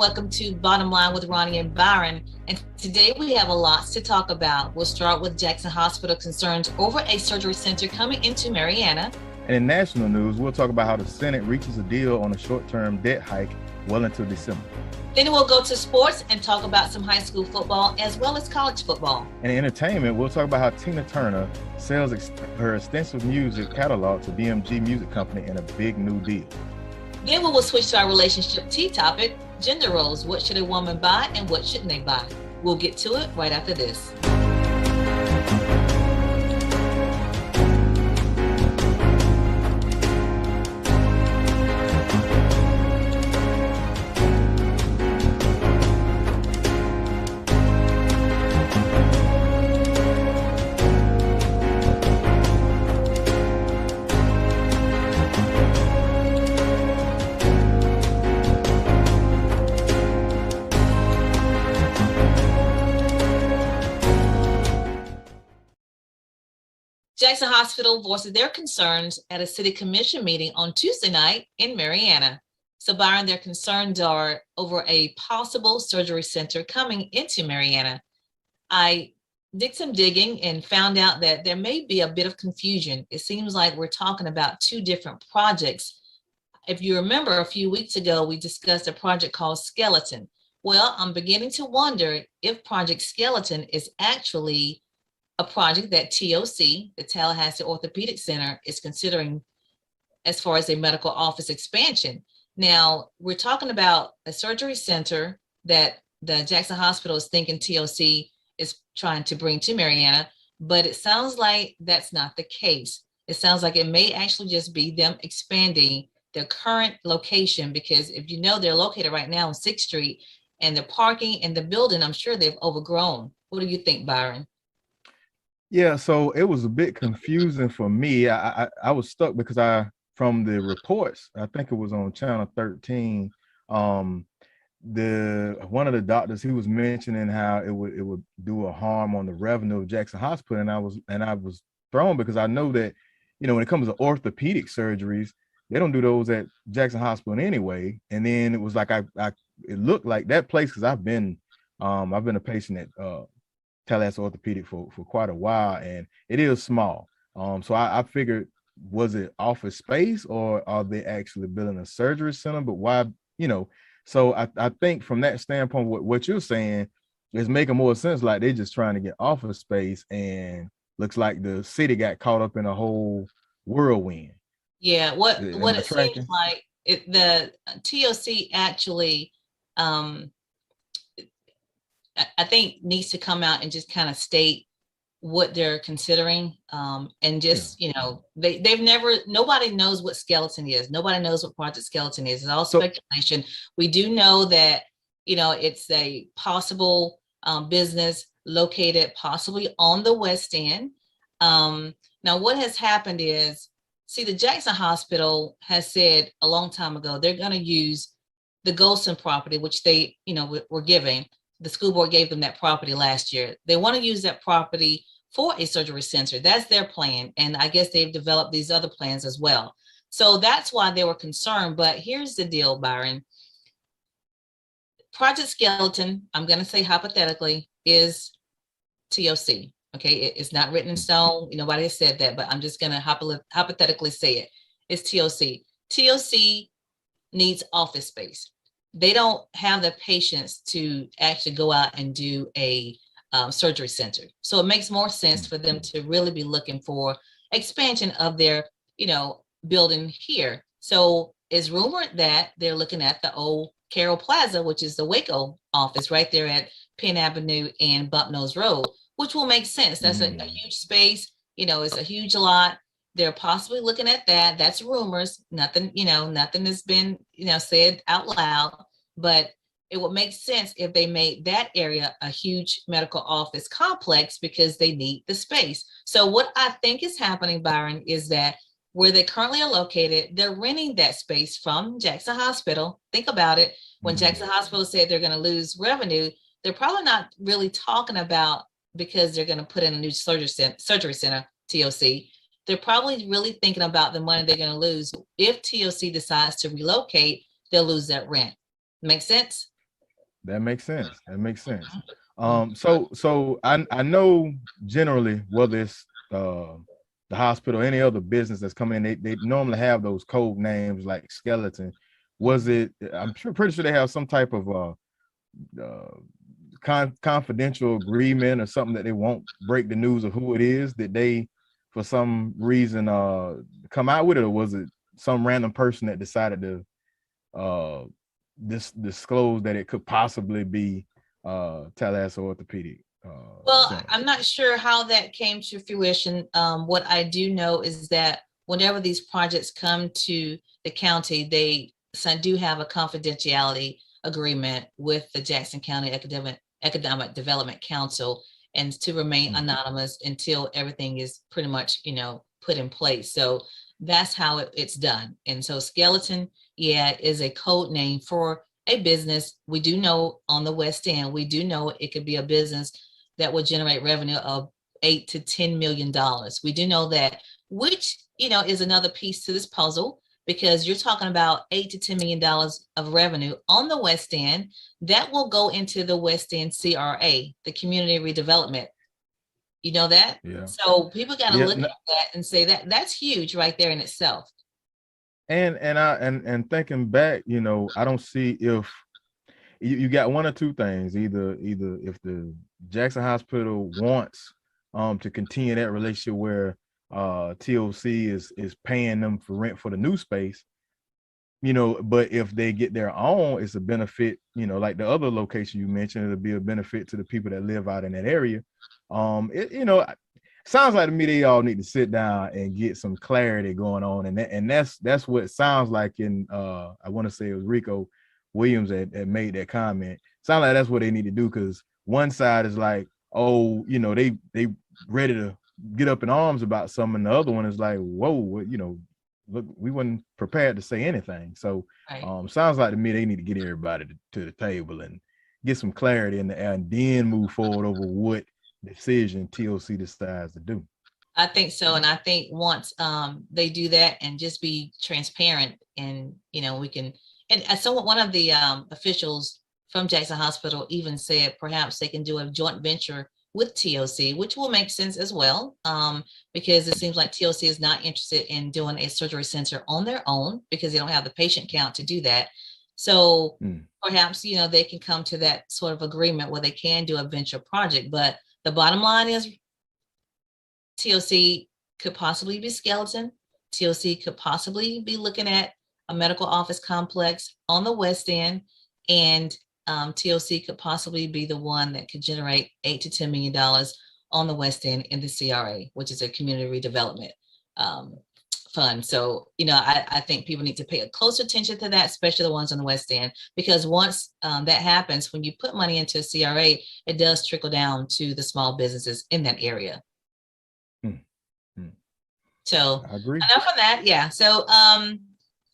welcome to Bottom Line with Roni and Byron. And today we have a lot to talk about. We'll start with Jackson Hospital concerns over a surgery center coming into Marianna. And in national news, we'll talk about how the Senate reaches a deal on a short-term debt hike well into December. Then we'll go to sports and talk about some high school football as well as college football. And in entertainment, we'll talk about how Tina Turner sells her extensive music catalog to BMG Music Company in a big new deal. Then we will switch to our relationship tea topic, gender roles. What should a woman buy and what shouldn't they buy? We'll get to it right after this. Jackson Hospital voiced their concerns at a city commission meeting on Tuesday night in Marianna. So Byron, their concerns are over a possible surgery center coming into Marianna. I did some digging and found out that there may be a bit of confusion. It seems like we're talking about two different projects. If you remember, a few weeks ago, we discussed a project called Skeleton. Well, I'm beginning to wonder if Project Skeleton is actually a project that TOC, the Tallahassee Orthopedic Center, is considering as far as a medical office expansion. Now, we're talking about a surgery center that the Jackson Hospital is thinking TOC is trying to bring to Marianna, but it sounds like that's not the case. It sounds like it may actually just be them expanding their current location, because if you know, they're located right now on 6th Street, and the parking and the building, I'm sure they've overgrown. What do you think, Byron? Yeah, so it was a bit confusing for me. I was stuck because from the reports, I think it was on Channel 13, one of the doctors, he was mentioning how it would do a harm on the revenue of Jackson Hospital, and I was thrown because I know that, when it comes to orthopedic surgeries, they don't do those at Jackson Hospital anyway. And then it was like it looked like that place, because I've been a patient at Tallahassee Orthopedic for quite a while, and it is small. So I figured, was it office space or are they actually building a surgery center? But why, so I think from that standpoint, what you're saying is making more sense. Like they're just trying to get office space, and looks like the city got caught up in a whole whirlwind. Yeah, what it seems like, the TOC actually, I think needs to come out and just kind of state what they're considering, and just, nobody knows what Skeleton is. Nobody knows what Project Skeleton is. It's all speculation. We do know that, it's a possible business located possibly on the West End. Now, what has happened is, see, the Jackson Hospital has said a long time ago, they're going to use the Golson property, which they, were giving. The school board gave them that property last year. They want to use that property for a surgery center. That's their plan. And I guess they've developed these other plans as well. So that's why they were concerned. But here's the deal, Byron. Project Skeleton, I'm going to say hypothetically, is TOC. Okay, it's not written in stone. Nobody has said that, but I'm just going to hypothetically say it. It's TOC. TOC needs office space. They don't have the patience to actually go out and do a surgery center. So it makes more sense for them to really be looking for expansion of their, building here. So it's rumored that they're looking at the old Carroll Plaza, which is the Waco office right there at Penn Avenue and Bump Nose Road, which will make sense. That's a huge space. It's a huge lot. They're possibly looking at that. That's rumors. Nothing has been, said out loud, but it would make sense if they made that area a huge medical office complex, because they need the space. So what I think is happening, Byron, is that where they currently are located, they're renting that space from Jackson Hospital. Think about it. When Jackson Hospital said they're going to lose revenue, they're probably not really talking about because they're going to put in a new surgery center, TOC. They're probably really thinking about the money they're going to lose. If TOC decides to relocate, they'll lose that rent. Make sense? That makes sense. That makes sense. Mhm. So I know generally whether it's the hospital, any other business that's coming in, they normally have those code names like skeleton. Was Mhm. it? I'm sure, pretty sure they have some type of uh confidential agreement or something that they won't break the news of who it is. Did they, for some reason, come out with it, or was it some random person that decided to uh disclose that it could possibly be Tallahassee Orthopedic Well, Center? I'm not sure how that came to fruition. What I do know is that whenever these projects come to the county, they do have a confidentiality agreement with the Jackson County Economic Development Council, and to remain Hmm. anonymous until everything is pretty much, put in place. So that's how it's done. And so skeleton, yeah, is a code name for a business. We do know on the West End, we do know it could be a business that will generate revenue of $8 to $10 million. We do know that, which is another piece to this puzzle, because you're talking about $8 to $10 million of revenue on the West End that will go into the West End CRA, the community redevelopment. You know that? Yeah. So people got to Yeah. look at that and say that that's huge right there in itself. And thinking back, I don't see if you got one or two things. Either if the Jackson Hospital wants to continue that relationship where TOC is paying them for rent for the new space, but if they get their own, it's a benefit, like the other location you mentioned, it'll be a benefit to the people that live out in that area. Sounds like to me they all need to sit down and get some clarity going on, and that's what it sounds like. In I want to say it was Rico Williams that made that comment. Sound like that's what they need to do, because one side is like, oh, they ready to get up in arms about something, and the other one is like, whoa, look, we weren't prepared to say anything. So Right. sounds like to me they need to get everybody to the table and get some clarity in the air, and then move forward over what decision TOC decides to do. I think so. And I think once they do that and just be transparent, and, we can, and one of the officials from Jackson Hospital even said perhaps they can do a joint venture with TOC, which will make sense as well, because it seems like TOC is not interested in doing a surgery center on their own because they don't have the patient count to do that. So perhaps, they can come to that sort of agreement where they can do a venture project. But the bottom line is TOC could possibly be skeleton. TOC could possibly be looking at a medical office complex on the West End, and TOC could possibly be the one that could generate $8 to $10 million on the West End in the CRA, which is a community redevelopment fund. So, I think people need to pay a close attention to that, especially the ones on the West End, because once that happens, when you put money into a CRA, it does trickle down to the small businesses in that area. So I agree. enough of that. Yeah. So I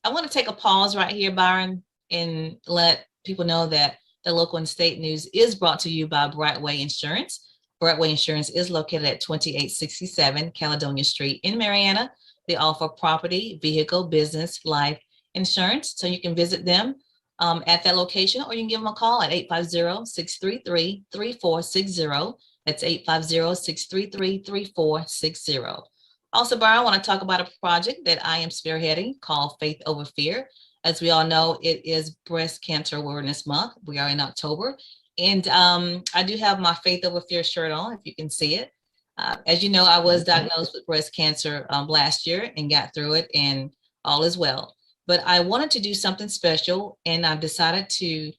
want to take a pause right here, Byron, and let people know that the local and state news is brought to you by Brightway Insurance. Brightway Insurance is located at 2867 Caledonia Street in Marianna. They offer property, vehicle, business, life insurance. So you can visit them at that location, or you can give them a call at 850-633-3460. That's 850-633-3460. Also, Byron, I want to talk about a project that I am spearheading called Faith Over Fear. As we all know, it is Breast Cancer Awareness Month. We are in October. And I do have my Faith Over Fear shirt on, if you can see it. As you know, I was diagnosed with breast cancer last year and got through it, and all is well. But I wanted to do something special, and I decided to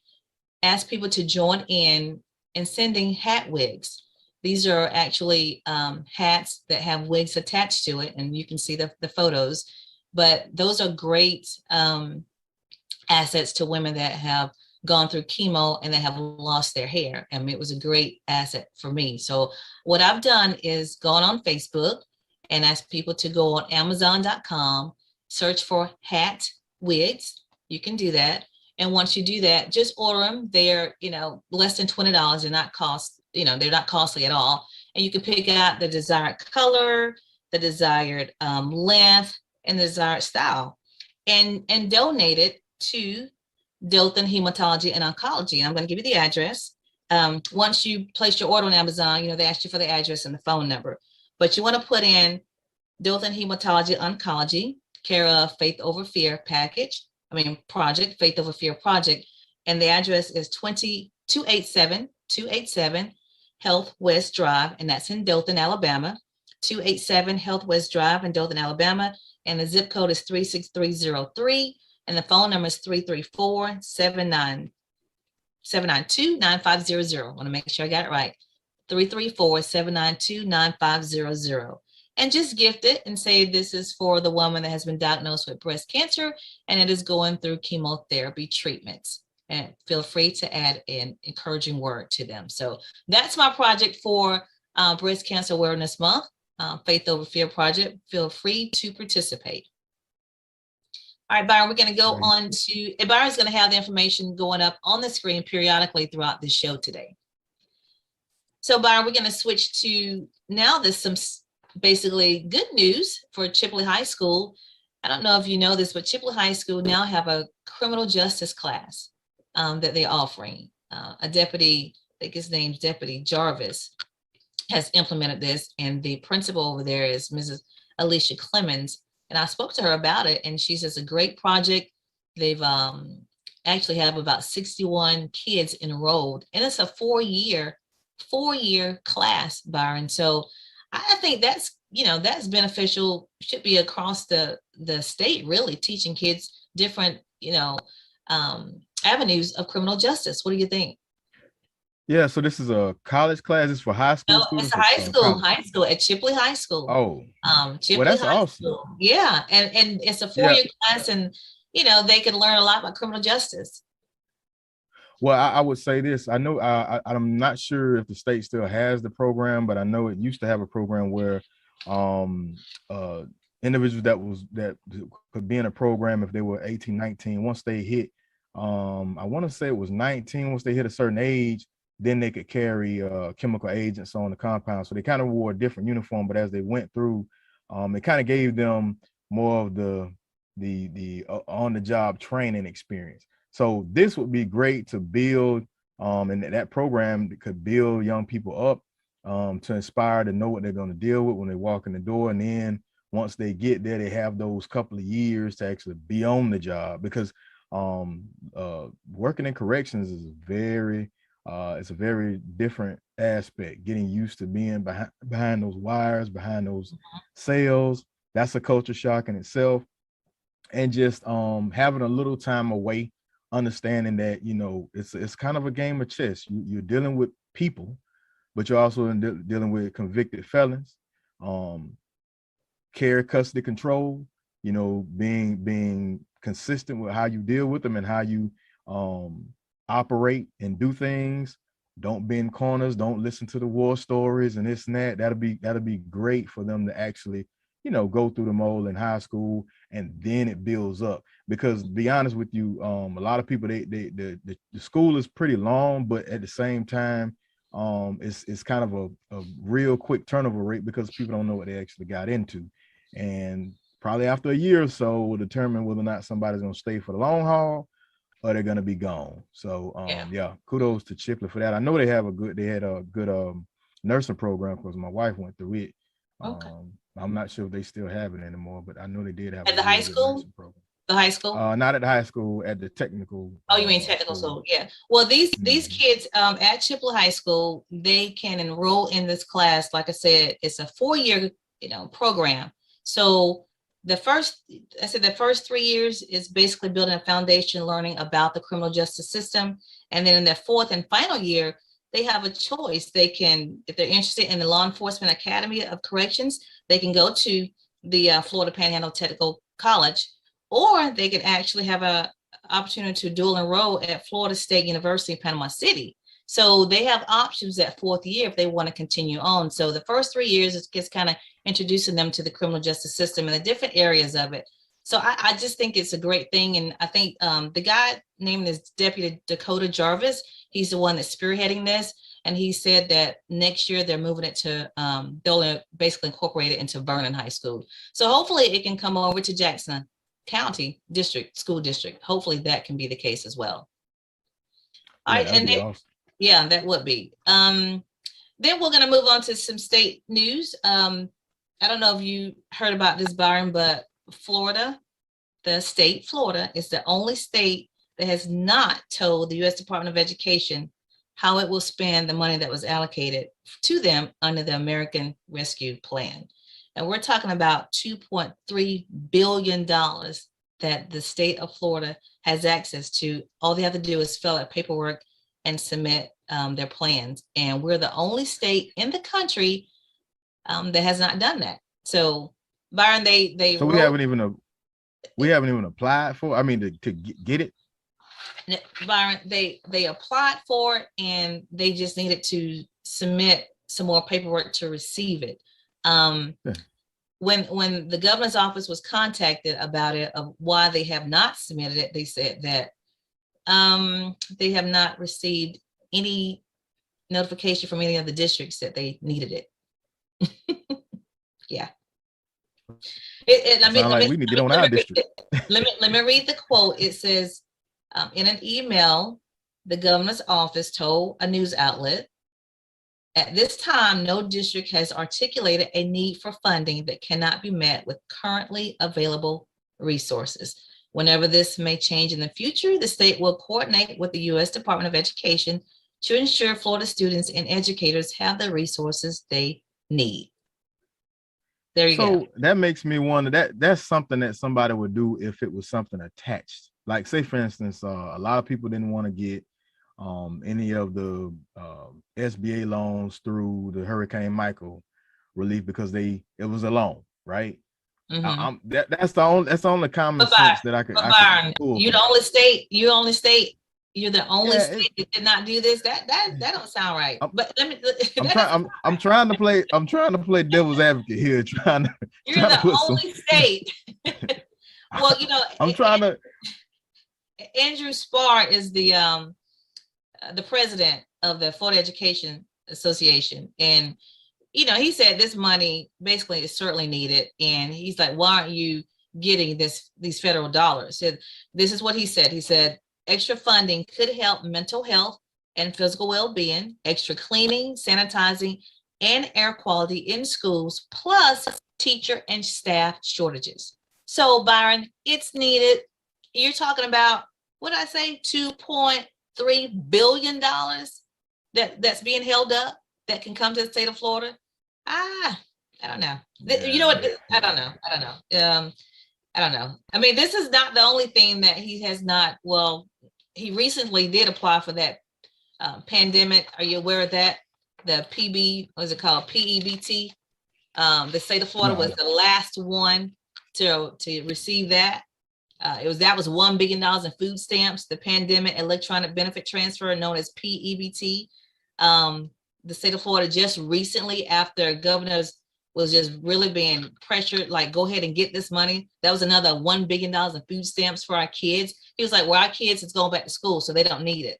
ask people to join in sending hat wigs. These are actually hats that have wigs attached to it, and you can see the photos. But those are great assets to women that have gone through chemo and they have lost their hair. I mean, it was a great asset for me. So what I've done is gone on Facebook and asked people to go on Amazon.com, search for hat wigs. You can do that. And once you do that, just order them. They're, less than $20. They're not costly at all. And you can pick out the desired color, the desired length, and the desired style, and donate it to Dothan Hematology and Oncology. And I'm going to give you the address. Once you place your order on Amazon, they ask you for the address and the phone number. But you want to put in Dothan Hematology Oncology, care of Faith Over Fear project, Faith Over Fear project. And the address is 287 Health West Drive, and that's in Dothan, Alabama. 287 Health West Drive in Dothan, Alabama. And the zip code is 36303. And the phone number is 334-792-9500. I want to make sure I got it right. 334-792-9500. And just gift it and say this is for the woman that has been diagnosed with breast cancer and it is going through chemotherapy treatments. And feel free to add an encouraging word to them. So that's my project for Breast Cancer Awareness Month, Faith Over Fear project. Feel free to participate. All right, Byron, we're going to go on to, Byron's going to have the information going up on the screen periodically throughout the show today. So Byron, we're going to switch to, now there's some basically good news for Chipley High School. I don't know if you know this, but Chipley High School now have a criminal justice class that they're offering. A deputy, I think his name's Deputy Jarvis, has implemented this, and the principal over there is Mrs. Alicia Clemens. And I spoke to her about it, and she says a great project. They've actually have about 61 kids enrolled, and it's a four-year class, Byron. So I think that's beneficial. Should be across the state, really, teaching kids different avenues of criminal justice. What do you think? Yeah, so this is a college class. It's for high school No, students. it's a high school at Chipley High School. Oh, Chipley well, that's High awesome. School. Yeah, and it's a four-year class, and they can learn a lot about criminal justice. Well, I would say this. I know I'm not sure if the state still has the program, but I know it used to have a program where individuals that could be in a program if they were 18, 19, once they hit, I want to say it was 19, once they hit a certain age, then they could carry chemical agents on the compound. So they kind of wore a different uniform, but as they went through, it kind of gave them more of the on-the-job training experience. So this would be great to build, and that program could build young people up to inspire to know what they're going to deal with when they walk in the door. And then once they get there, they have those couple of years to actually be on the job, because working in corrections is it's a very different aspect. Getting used to being behind those wires, behind those cells, that's a culture shock in itself. And just having a little time away, understanding that it's kind of a game of chess. You're dealing with people, but you're also dealing with convicted felons, care, custody, control. Being consistent with how you deal with them and how you operate and do things. Don't bend corners. Don't listen to the war stories and this and that. That'll be great for them to actually go through the mold in high school, and then it builds up. Because to be honest with you, a lot of people, the school is pretty long, but at the same time, it's kind of a real quick turnover rate because people don't know what they actually got into. And probably after a year or so will determine whether or not somebody's going to stay for the long haul or they're going to be gone. So kudos to Chipley for that. I know they had a good nursing program because my wife went through it. Okay. I'm not sure if they still have it anymore, but I know they did have at the high school. The high school? Not at the high school, at the technical. Oh, you mean technical school? Yeah. Well, these kids at Chipley High School, they can enroll in this class. Like I said, it's a 4-year program. So the first 3 years is basically building a foundation, learning about the criminal justice system. And then in their 4th and final year, they have a choice. They can, if they're interested in the Law Enforcement Academy of Corrections, they can go to the Florida Panhandle Technical College, or they can actually have an opportunity to dual enroll at Florida State University, Panama City. So they have options at 4th year if they want to continue on. So the first 3 years is just kind of introducing them to the criminal justice system and the different areas of it. So I just think it's a great thing. And I think the guy named is Deputy Dakota Jarvis. He's the one that's spearheading this. And he said that next year they're moving it to, they'll basically incorporate it into Vernon High School. So hopefully it can come over to Jackson county, district, school district. Hopefully that can be the case as well. All Yeah, right, that'd and be then, awesome. yeah, that would be. Then we're going to move on to some state news. I don't know if you heard about this, Byron, but Florida, the state Florida is the only state that has not told the U.S. Department of Education how it will spend the money that was allocated to them under the American Rescue Plan. And we're talking about $2.3 billion that the state of Florida has access to. All they have to do is fill out paperwork and submit their plans. And we're the only state in the country that has not done that. So Byron, they So we haven't even applied for. I mean, to get it. Byron, they applied for it and they just needed to submit some more paperwork to receive it. Yeah. When the governor's office was contacted about it, of why they have not submitted it, they said that they have not received any notification from any of the districts that they needed it. Yeah. We need to get on our district. Let me read the quote. It says, in an email, the governor's office told a news outlet, at this time, no district has articulated a need for funding that cannot be met with currently available resources. Whenever this may change in the future, the state will coordinate with the U.S. Department of Education to ensure Florida students and educators have the resources they need. There you go. So that makes me wonder, that's something that somebody would do if it was something attached. Like, say, for instance, a lot of people didn't want to get any of the SBA loans through the Hurricane Michael relief because it was a loan, right? Mm-hmm. That's the only common sense that I could. Byron, you're the only state. You're the only state that did not do this. That don't sound right. But let me. I'm trying to play devil's advocate here. You're the only state. Well, I'm trying to. Andrew Spar is the president of the Florida Education Association, and he said this money basically is certainly needed, and he's like, why aren't you getting these federal dollars? So this is what he said. He said extra funding could help mental health and physical well-being, extra cleaning, sanitizing, and air quality in schools, plus teacher and staff shortages. So Byron, it's needed. You're talking about, what did I say, $2.3 billion that's being held up that can come to the state of Florida. I don't know. You know what? I don't know. I mean, this is not the only thing that he has not. Well, he recently did apply for that pandemic. Are you aware of that? The what is it called? PEBT. The state of Florida was the last one to receive that. That was $1 billion in food stamps, the pandemic electronic benefit transfer known as PEBT. The state of Florida just recently, after governors was just really being pressured, like, go ahead and get this money. That was another $1 billion in food stamps for our kids. He was like, well, our kids is going back to school, so they don't need it.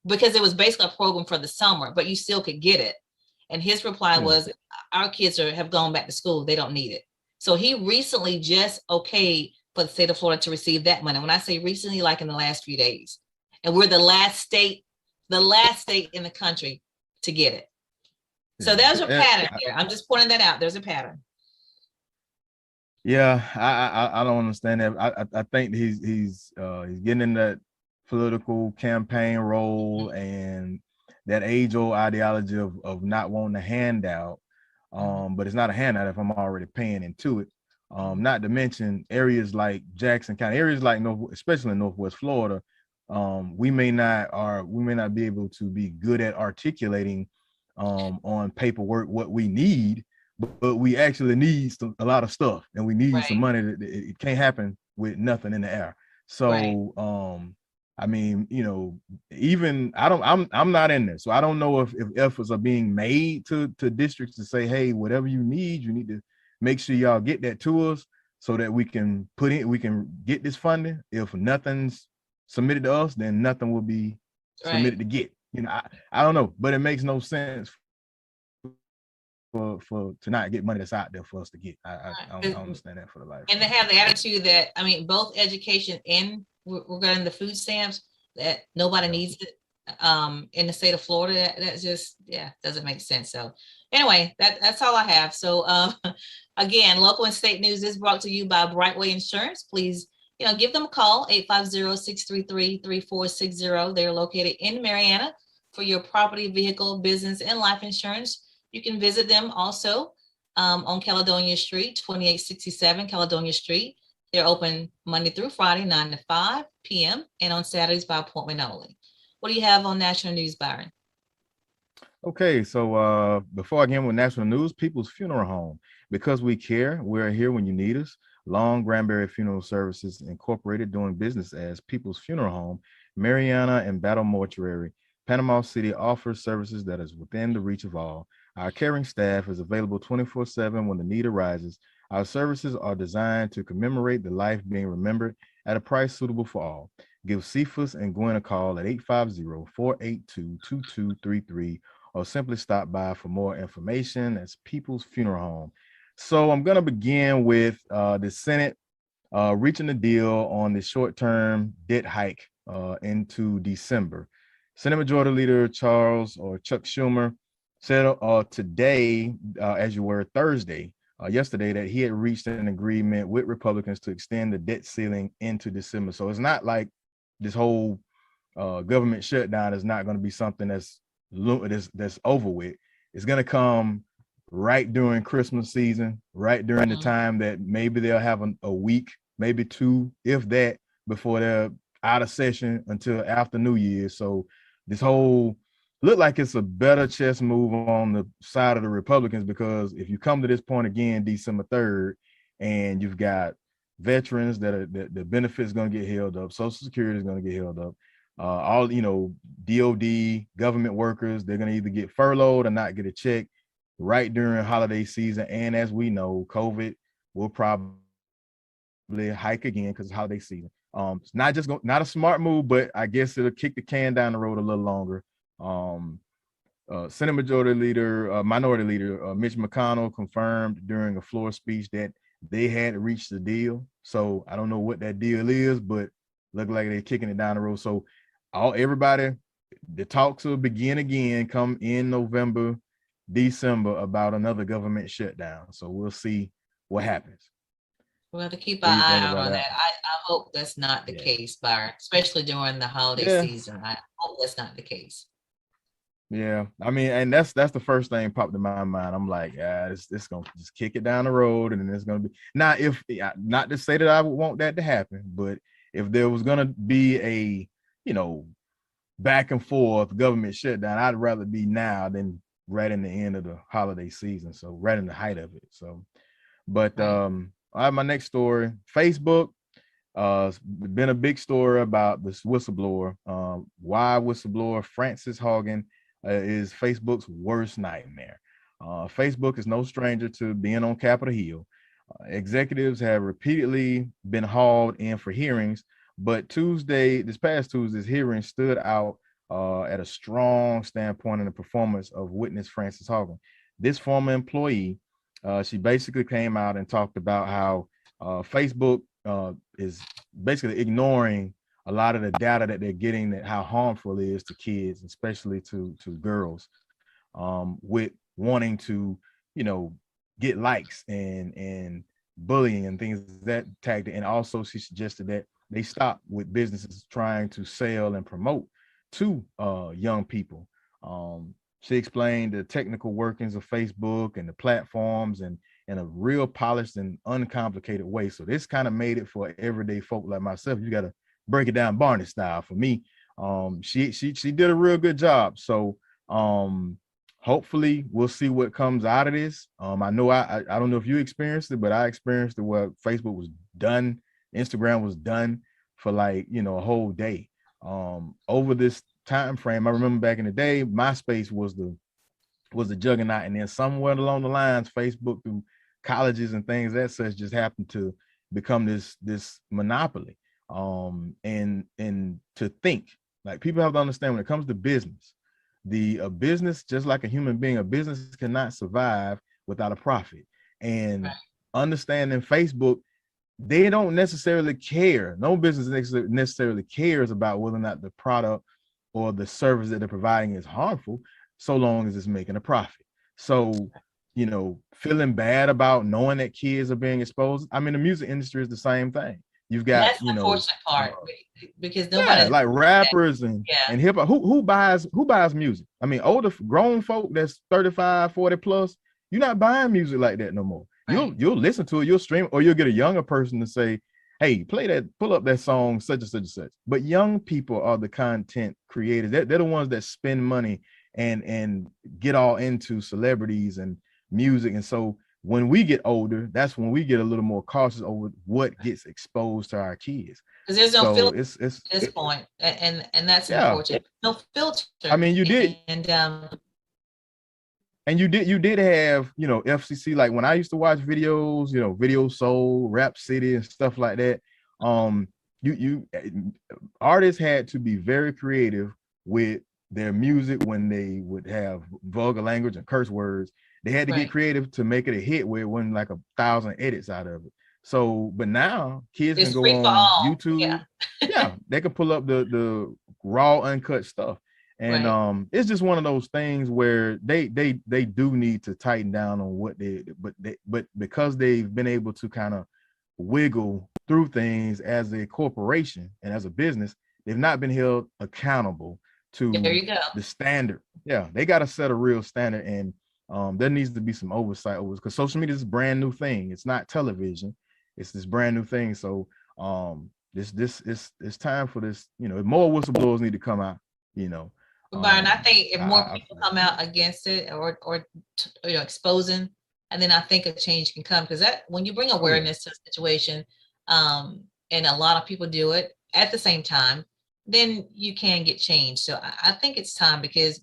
Because it was basically a program for the summer, but you still could get it. And his reply was, our kids have gone back to school, they don't need it. So he recently just okayed for the state of Florida to receive that money. When I say recently, like in the last few days. And we're the last state in the country to get it. So there's a pattern here. I'm just pointing that out. There's a pattern. Yeah, I don't understand that. I think he's getting in that political campaign role and that age-old ideology of not wanting a handout. But it's not a handout if I'm already paying into it. Not to mention areas like Jackson County, areas like especially in Northwest Florida, we may not be able to be good at articulating on paperwork what we need, but we actually need a lot of stuff, and we need some money. It can't happen with nothing in the air. So I mean, even I'm not in there, so I don't know if efforts are being made to districts to say, hey, whatever you need to make sure y'all get that to us so that we can get this funding. If nothing's submitted to us, then nothing will be submitted to get. I don't know, but it makes no sense to not get money that's out there for us to get. I don't And understand that for the life they of me. have the attitude that, I mean, both education and regarding the food stamps, that nobody Yeah. needs it in the state of Florida. That's just, yeah, doesn't make sense. So anyway, that's all I have. So again, local and state news is brought to you by Brightway Insurance. Please, give them a call, 850-633-3460. They're located in Marianna for your property, vehicle, business, and life insurance. You can visit them also on Caledonia Street, 2867 Caledonia Street. They're open Monday through Friday, 9 to 5 p.m. and on Saturdays by appointment only. What do you have on national news, Byron? Okay, so before I get in with national news, People's Funeral Home. Because we care, we're here when you need us. Long Granbury Funeral Services Incorporated, doing business as People's Funeral Home, Mariana and Battle Mortuary, Panama City, offers services that is within the reach of all. Our caring staff is available 24/7 when the need arises. Our services are designed to commemorate the life being remembered at a price suitable for all. Give Cephas and Gwen a call at 850-482-2233 or simply stop by for more information. That's People's Funeral Home. So I'm going to begin with the Senate reaching a deal on the short-term debt hike into December. Senate Majority Leader Chuck Schumer said today, as you were Thursday, yesterday, that he had reached an agreement with Republicans to extend the debt ceiling into December. So it's not like this whole government shutdown is not going to be something that's over with. It's going to come right during Christmas season, right during the time that maybe they'll have a week, maybe two, if that, before they're out of session until after New Year. So this whole look like it's a better chess move on the side of the Republicans, because if you come to this point again, December 3rd, and you've got veterans that the benefits going to get held up, Social Security is going to get held up, all DOD government workers, they're going to either get furloughed or not get a check right during holiday season. And as we know, COVID will probably hike again because it's holiday season. It's not a smart move, but I guess it'll kick the can down the road a little longer. Senate Minority Leader Mitch McConnell confirmed during a floor speech that they had reached a deal. So I don't know what that deal is, but look like they're kicking it down the road. So everybody, the talks will begin again come in November, December, about another government shutdown. So we'll see what happens. We'll have to keep our eye out on that. I hope that's not the case, Byron, especially during the holiday season. I hope that's not the case. Yeah, I mean, and that's the first thing popped in my mind. I'm like, it's gonna just kick it down the road, and then it's gonna be now. If not to say that I would want that to happen, but if there was gonna be a back and forth government shutdown, I'd rather be now than right in the end of the holiday season. So right in the height of it. So, but I have my next story. Facebook. Been a big story about this whistleblower. Why whistleblower Frances Haugen is Facebook's worst nightmare. Facebook is no stranger to being on Capitol Hill. Executives have repeatedly been hauled in for hearings, but this past Tuesday's hearing stood out at a strong standpoint in the performance of witness Frances Haugen. This former employee, she basically came out and talked about how Facebook is basically ignoring a lot of the data that they're getting, that how harmful it is to kids, especially to girls, with wanting to, get likes and bullying and things that tactic. And also she suggested that they stop with businesses trying to sell and promote to young people. She explained the technical workings of Facebook and the platforms and in a real polished and uncomplicated way. So this kind of made it for everyday folk like myself. You got to break it down Barney style. For me, she did a real good job. So hopefully we'll see what comes out of this. I know I don't know if you experienced it, but I experienced it where Facebook was done, Instagram was done for like, a whole day. Over this time frame, I remember back in the day, MySpace was the juggernaut, and then somewhere along the lines, Facebook, through colleges and things that such, just happened to become this monopoly. And to think, like, people have to understand, when it comes to business, the a business, just like a human being, a business cannot survive without a profit. And Right. understanding Facebook, they don't necessarily care. No business necessarily cares about whether or not the product or the service that they're providing is harmful, so long as it's making a profit. So, feeling bad about knowing that kids are being exposed. I mean, the music industry is the same thing. You've And got, that's the unfortunate part because yeah, nobody's like rappers and yeah, and hip hop. Who buys music? I mean, older grown folk that's 35, 40 plus, you're not buying music like that no more. You'll right. you'll listen to it, you'll stream, or you'll get a younger person to say, hey, pull up that song, such and such and such. But young people are the content creators. They're the ones that spend money and get all into celebrities and music. And so when we get older, that's when we get a little more cautious over what gets exposed to our kids. Because there's no So filter at this point, and that's yeah. unfortunate. No filter. I mean, you did have, FCC, like when I used to watch videos, Video Soul, Rap City and stuff like that. You artists had to be very creative with their music when they would have vulgar language and curse words. They had to get right. creative to make it a hit where it wasn't like 1,000 edits out of it. So, but now kids can It's go free for on all. YouTube. Yeah. Yeah, they can pull up the raw uncut stuff. And Right. it's just one of those things where they do need to tighten down on what but because they've been able to kind of wiggle through things as a corporation and as a business, they've not been held accountable There to you go. the standard. Yeah, they got to set a real standard, and there needs to be some oversight over, because social media is a brand new thing. It's not television. It's this brand new thing. So this it's time for this. More whistleblowers need to come out. You know, Byron, I think if more I people come out against it or exposing, and then I think a change can come, because that when you bring awareness to a situation, and a lot of people do it at the same time, then you can get change. So I think it's time, because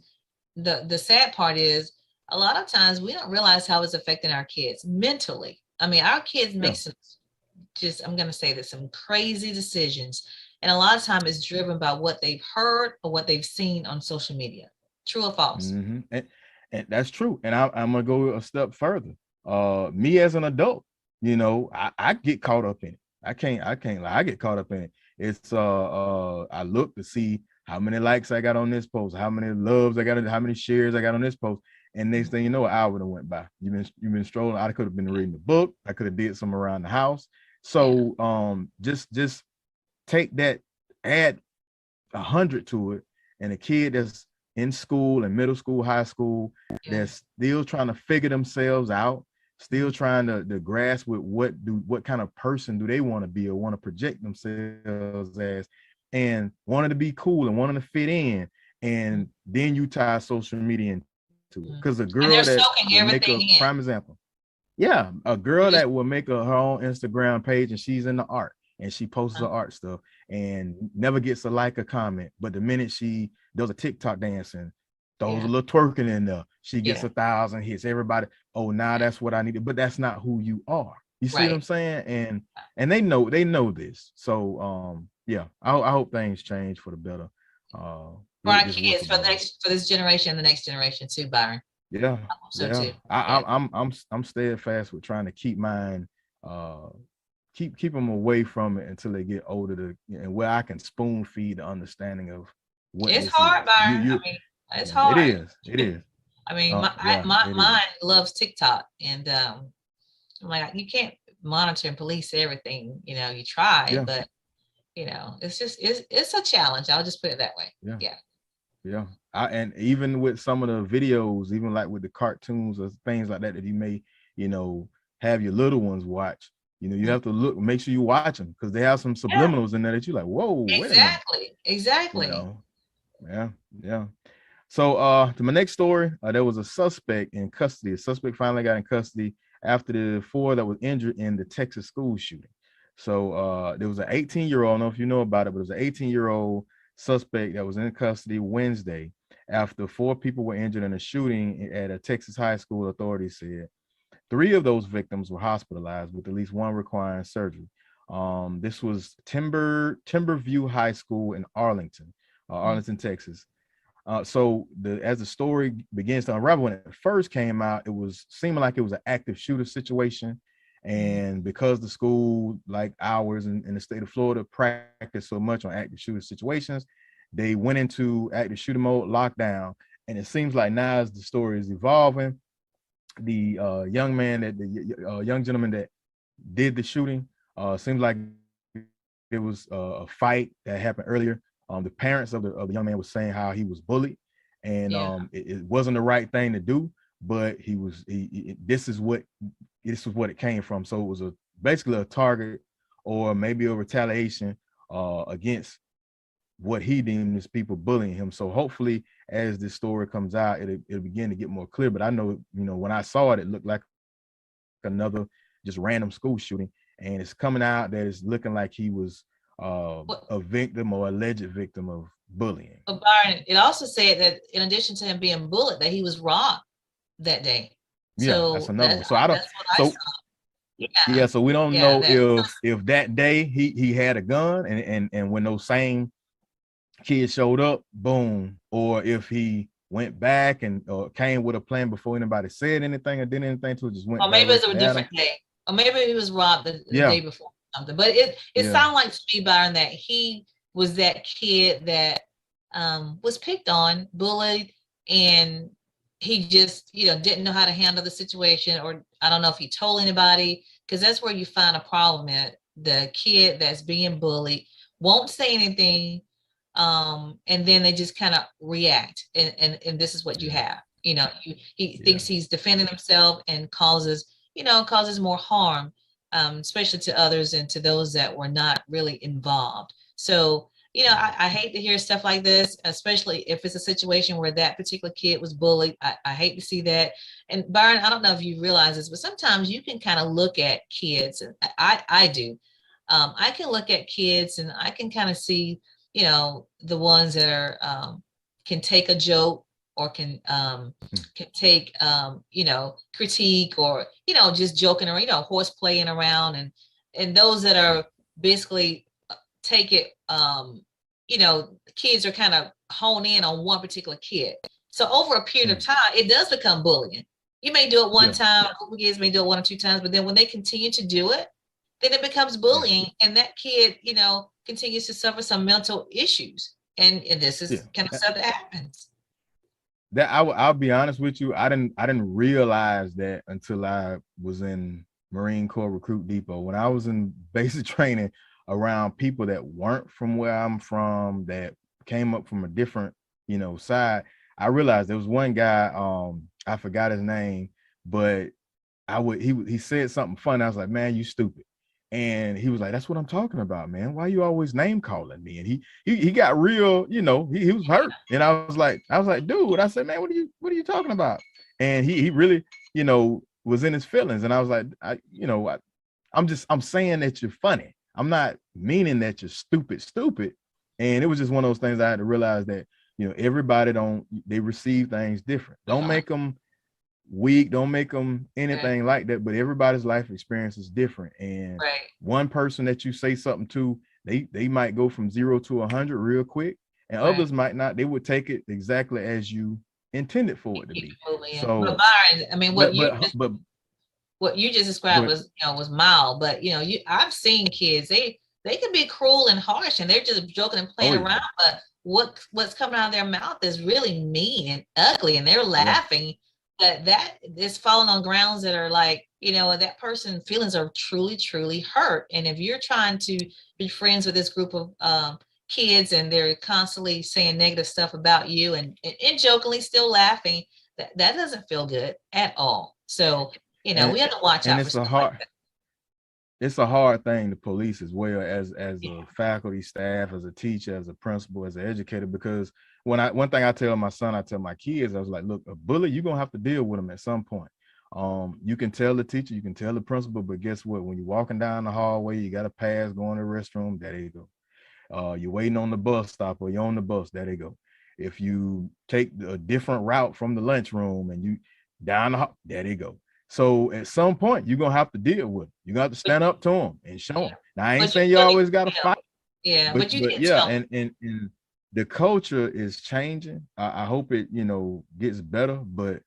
the sad part is a lot of times we don't realize how it's affecting our kids mentally. I mean, our kids make some, just I'm gonna say this, some crazy decisions. And a lot of time it's driven by what they've heard or what they've seen on social media. True or false? And that's true. And I'm gonna go a step further. Me as an adult, I get caught up in it. I can't lie, I get caught up in it. It's I look to see how many likes I got on this post, how many loves I got, how many shares I got on this post. And next thing you know, an hour done went by. You've been strolling. I could have been reading the book. I could have did some around the house. So just take that, add 100 to it, and a kid that's in school and middle school, high school, that's still trying to figure themselves out, still trying to grasp with what kind of person do they want to be or want to project themselves as, and wanting to be cool and wanting to fit in. And then you tie social media into it, because a And they're girl that soaking will make everything a in. prime example. Yeah, a girl that will make her own Instagram page, and she's in the art, and she posts her art stuff and never gets a like or comment. But the minute she does a TikTok dance and throws a little twerking in there, she gets 1,000 hits. Everybody, oh, now that's what I needed. But that's not who you are. You see what I'm saying? And they know this. So yeah, I hope things change for the better. For our kids, for this generation and the next generation too, Byron. Yeah, I hope so yeah. too. I'm steadfast with trying to keep mine, keep them away from it until they get older, and where I can spoon feed the understanding of what it's this hard, is. Byron. I mean, it's hard. It is. I mean, mine loves TikTok, and I'm like, you can't monitor and police everything. You try, but it's just it's a challenge. I'll just put it that way. Yeah. And even with some of the videos, even like with the cartoons or things like that you may, have your little ones watch, you have to make sure you watch them, because they have some subliminals in there that you're like, whoa, wait a minute. Exactly. Yeah. So to my next story, there was a suspect in custody. A suspect finally got in custody after the 4 that was injured in the Texas school shooting. So there was an 18-year-old, I don't know if you know about it, but it was an 18-year-old suspect that was in custody Wednesday after 4 people were injured in a shooting at a Texas high school, authorities said. 3 of those victims were hospitalized, with at least 1 requiring surgery. This was Timberview High School in Arlington, Texas. So as the story begins to unravel, when it first came out, it was seeming like it was an active shooter situation. And because the school, like ours in the state of Florida, practiced so much on active shooter situations, they went into active shooter mode, lockdown. And it seems like now as the story is evolving, the young gentleman that did the shooting, seems like it was a fight that happened earlier. The parents of the young man was saying how he was bullied, and it wasn't the right thing to do, but this is what it came from. So it was basically a target or maybe a retaliation against what he deemed as people bullying him. So hopefully, as this story comes out, it'll begin to get more clear. But I know, when I saw it, it looked like another just random school shooting, and it's coming out that it's looking like he was a victim or alleged victim of bullying. But Byron, it also said that in addition to him being bullied, that he was robbed that day. Yeah, that's another one. So I don't. So we don't know if that day he had a gun, and when those same kids showed up, boom, or if he went back and came with a plan before anybody said anything or did anything to it, just went. Or maybe it was a different day. Or maybe he was robbed the day before something. But it sounded like to me, Byron, that he was that kid that was picked on, bullied, and he just, didn't know how to handle the situation, or I don't know if he told anybody, because that's where you find a problem at. The kid that's being bullied won't say anything, and then they just kind of react, and this is what you have. He thinks he's defending himself and causes more harm, especially to others and to those that were not really involved. So I hate to hear stuff like this, especially if it's a situation where that particular kid was bullied. I hate to see that. And Byron, I don't know if you realize this, but sometimes you can kind of look at kids, and I do. I can look at kids and I can kind of see, the ones that are can take a joke, or can take critique, or just joking around, horse playing around, and those that are basically take it, kids are kind of hone in on one particular kid. So over a period of time, it does become bullying. You may do it one time, a group of kids may do it one or two times, but then when they continue to do it, then it becomes bullying, and that kid, continues to suffer some mental issues. And this is kind of stuff that happens. That I'll be honest with you, I didn't realize that until I was in Marine Corps Recruit Depot. When I was in basic training around people that weren't from where I'm from, that came up from a different, side, I realized there was one guy, I forgot his name, but he said something funny. I was like, man, you stupid. And he was like, that's what I'm talking about, man. Why you always name calling me? And he got real, he was hurt. And I was like, dude, I said, man, what are you talking about? And he really, was in his feelings. And I was like, I'm saying that you're funny. I'm not meaning that you're stupid. And it was just one of those things I had to realize that, everybody they receive things different. Don't make them weak, don't make them anything like that, but everybody's life experience is different. And one person that you say something to, they might go from 0 to 100 real quick, and others might not. They would take it exactly as you intended for it to be. So, but Byron, I mean, what you just described was mild, but I've seen kids, they can be cruel and harsh, and they're just joking and playing around, but what's coming out of their mouth is really mean and ugly, and they're laughing. That is falling on grounds that are like, that person's feelings are truly, truly hurt. And if you're trying to be friends with this group of kids, and they're constantly saying negative stuff about you, and jokingly still laughing, that doesn't feel good at all. So, we have to watch out for stuff like that. It's a hard thing to police as well, as a faculty, staff, as a teacher, as a principal, as an educator, because one thing I tell my son, I tell my kids, I was like, look, a bully, you're going to have to deal with them at some point. You can tell the teacher, you can tell the principal, but guess what? When you're walking down the hallway, you got a pass, going to the restroom, there you go. You're waiting on the bus stop, or you're on the bus, there they go. If you take a different route from the lunchroom and you down the hall, there they go. So at some point, you're going to have to deal with them. You're going to have to stand up to them and show them. Now, I ain't saying you always got to fight. Yeah, but you can tell. And the culture is changing. I hope it, gets better. But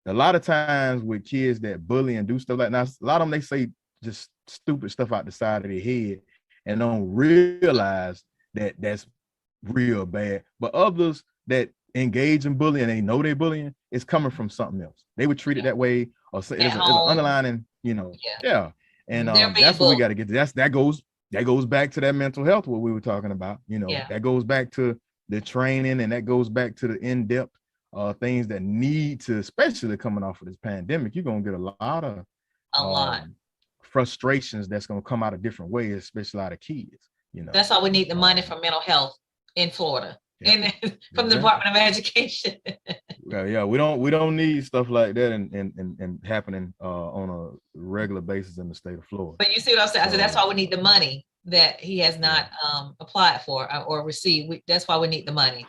a lot of times with kids that bully and do stuff like that, a lot of them, they say just stupid stuff out the side of their head and don't realize that that's real bad. But others that engage in bullying and they know they're bullying, it's coming from something else. They would treat it that way, or say At there's an home, underlining, yeah, yeah. And they're being that's what we bullied. got to get to. That goes back to that mental health, what we were talking about. Yeah, That goes back to the training, and that goes back to the in-depth things that need to, especially coming off of this pandemic. You're gonna get a lot of a lot. frustrations that's gonna come out of different ways, especially out of kids. That's why we need the money Um, for mental health in Florida, yeah, and from the exactly. Department of Education. Yeah, we don't need stuff like that and happening on a regular basis in the state of Florida. But you see what I'm saying? I said that's So why we need the money that he has yeah, not applied for or received. That's why we need the money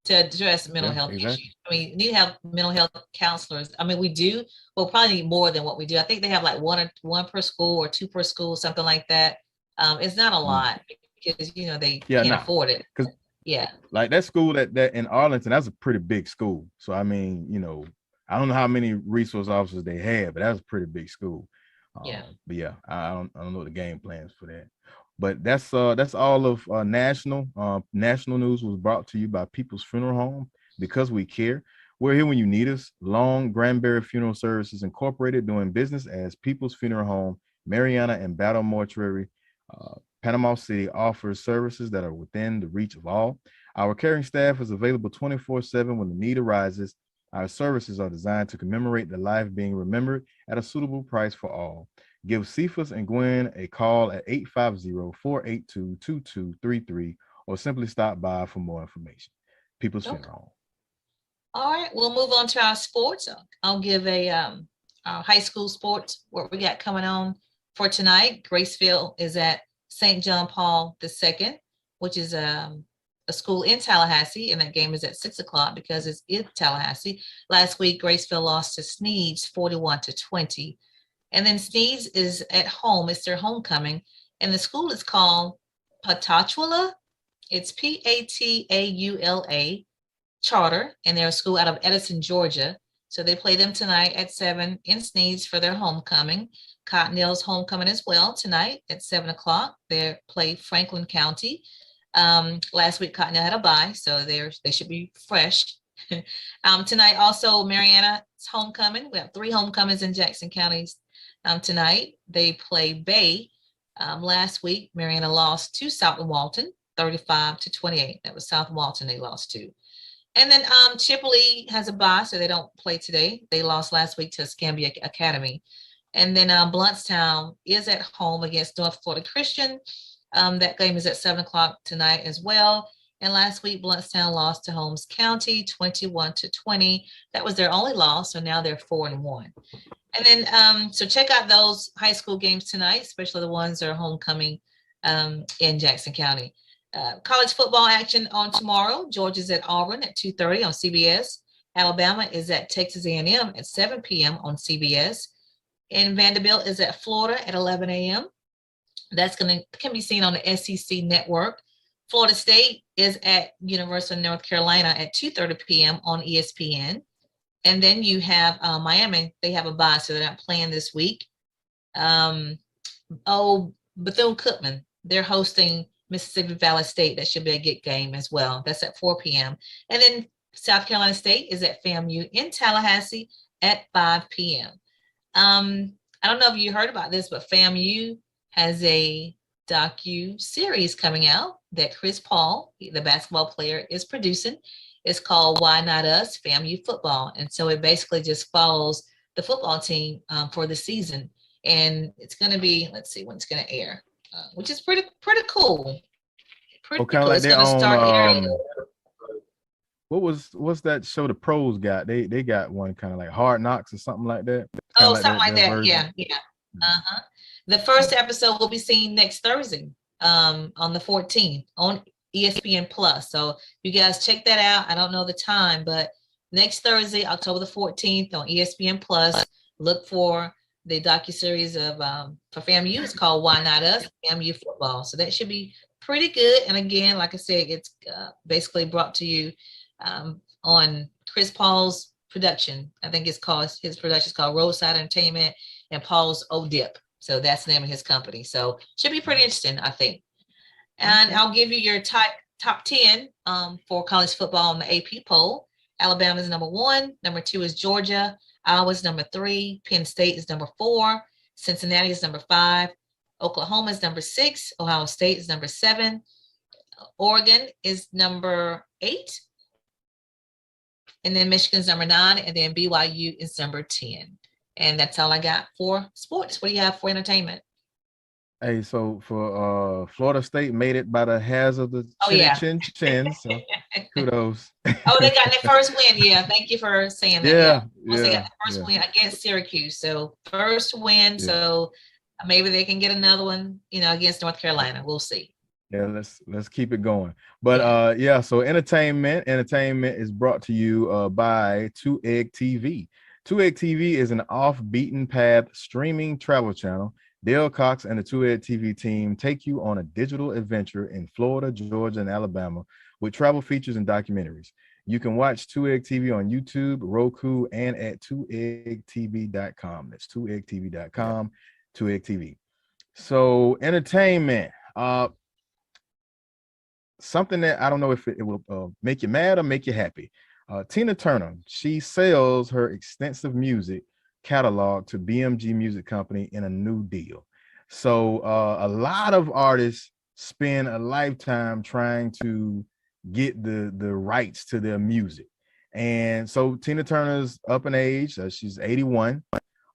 to address mental yeah, health exactly. issues. I mean, you need to have mental health counselors. I mean, we do. We'll probably need more than what we do. I think they have like one per school or two per school, something like that. It's not a Mm. lot because they Yeah, can't nah, afford it. because Yeah, like that school that in Arlington, that's a pretty big school. So I mean, I don't know how many resource officers they have, but that's a pretty big school. yeah. But yeah, I don't know the game plans for that. But that's all of national news was brought to you by People's Funeral Home, because we care. We're here when you need us. Long Granbury Funeral Services Incorporated, doing business as People's Funeral Home, Mariana and Battle Mortuary, Panama City, offers services that are within the reach of all. Our caring staff is available 24/7 when the need arises. Our services are designed to commemorate the life being remembered at a suitable price for all. Give Cephas and Gwen a call at 850-482-2233, or simply stop by for more information. People's Okay. Funeral Home. All right, we'll move on to our sports. I'll give our high school sports, what we got coming on for tonight. Graceville is at St. John Paul II, which is a school in Tallahassee, and that game is at 6 o'clock because it's in Tallahassee. Last week, Graceville lost to Sneeds 41-20. And then Sneeds is at home. It's their homecoming. And the school is called Pataula. It's Pataula Charter, and they're a school out of Edison, Georgia. So they play them tonight at 7 in Sneeds for their homecoming. Cottonelle's homecoming as well tonight at 7 o'clock. They play Franklin County. Last week Cottonelle had a bye, so they should be fresh. Tonight also Mariana's homecoming. We have 3 homecomings in Jackson counties tonight. They play Bay. Last week Mariana lost to South Walton 35-28. That was South Walton they lost to. And then Chipley has a bye, so they don't play today. They lost last week to Escambia Academy. And then Bluntstown is at home against North Florida Christian. That game is at 7 o'clock tonight as well. And last week, Bluntstown lost to Holmes County 21-20. That was their only loss, so now they're 4-1. And then, so check out those high school games tonight, especially the ones that are homecoming in Jackson County. College football action on tomorrow. Georgia's at Auburn at 2:30 on CBS. Alabama is at Texas A&M at 7 p.m. on CBS. And Vanderbilt is at Florida at 11 a.m. That's can be seen on the SEC network. Florida State is at University of North Carolina at 2:30 p.m. on ESPN. And then you have Miami. They have a bye, so they're not playing this week. Bethune-Cookman, they're hosting Mississippi Valley State. That should be a good game as well. That's at 4 p.m. And then South Carolina State is at FAMU in Tallahassee at 5 p.m. I don't know if you heard about this, but FAMU has a docu-series coming out that Chris Paul, the basketball player, is producing. It's called Why Not Us? FAMU Football. And so it basically just follows the football team for the season. And it's going to be, let's see when it's going to air, which is pretty cool. Oh, Pretty kind of cool. like It's they going to own start airing. what's that show, the pros got? They got one kind of like Hard Knocks or something like that. Kind of Oh, like something like their that. version. Yeah. Uh-huh. The first episode will be seen next Thursday, on the 14th on ESPN Plus. So you guys check that out. I don't know the time, but next Thursday, October the 14th on ESPN Plus, look for the docuseries of for FAMU. It's called Why Not Us? FAMU Football. So that should be pretty good. And again, like I said, it's basically brought to you on Chris Paul's production. I think it's called, his production is called Roadside Entertainment and Paul's O-Dip. So that's the name of his company. So should be pretty interesting, I think. And Okay. I'll give you your top 10 for college football on the AP poll. Alabama is number 1. Number 2 is Georgia. Iowa is number 3. Penn State is number 4. Cincinnati is number 5. Oklahoma is number 6. Ohio State is number 7. Oregon is number 8. And then Michigan's number 9. And then BYU is number 10. And that's all I got for sports. What do you have for entertainment? Hey, so for Florida State made it by the hairs of the Oh, yeah. chin. So kudos. Oh, they got their first win. Yeah, thank you for saying that. Yeah, Once they got yeah, the first yeah. win against Syracuse. So first win. Yeah. So maybe they can get another one, against North Carolina. We'll see. Yeah, let's keep it going. But yeah, so entertainment is brought to you by 2Egg TV. 2Egg TV is an off-beaten path streaming travel channel. Dale Cox and the 2Egg TV team take you on a digital adventure in Florida, Georgia, and Alabama with travel features and documentaries. You can watch 2Egg TV on YouTube, Roku, and at 2eggtv.com. That's 2eggtv.com, 2Egg TV. So entertainment, something that I don't know if it will make you mad or make you happy. Tina Turner, she sells her extensive music catalog to BMG Music Company in a new deal. So a lot of artists spend a lifetime trying to get the rights to their music. And so Tina Turner's up in age, she's 81,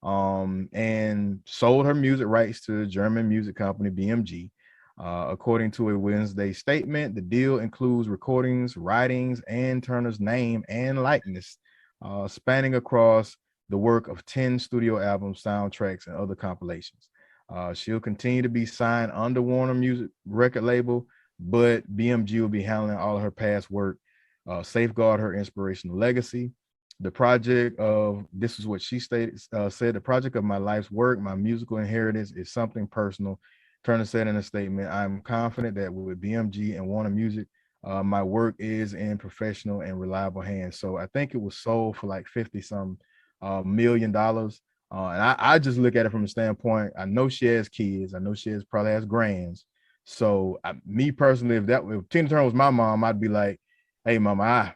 and sold her music rights to the German music company BMG. According to a Wednesday statement, the deal includes recordings, writings, and Turner's name and likeness, spanning across the work of 10 studio albums, soundtracks, and other compilations. She'll continue to be signed under Warner Music record label, but BMG will be handling all of her past work, safeguard her inspirational legacy. The project of, this is what she said, the project of my life's work, my musical inheritance is something personal. Turner said in a statement, I'm confident that with BMG and Warner Music, my work is in professional and reliable hands. So I think it was sold for like 50-some $million. And I just look at it from the standpoint, I know she has kids. I know she probably has grands. So me personally, if Tina Turner was my mom, I'd be like, hey, mama,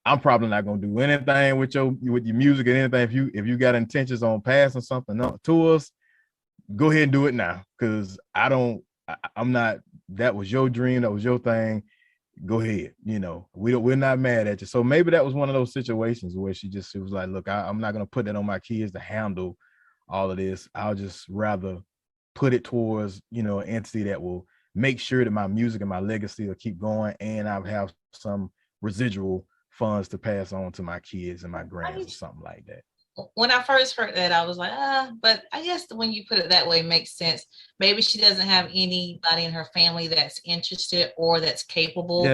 I'm probably not gonna do anything with your music and anything. If you got intentions on passing something to us, go ahead and do it now, because I'm not, that was your dream, that was your thing. Go ahead, we're not mad at you. So maybe that was one of those situations where she was like, look, I'm not gonna put that on my kids to handle all of this. I'll just rather put it towards an entity that will make sure that my music and my legacy will keep going, and I'll have some residual funds to pass on to my kids and my grands or something like that. When I first heard that, I was like, but I guess when you put it that way, it makes sense. Maybe she doesn't have anybody in her family that's interested or that's capable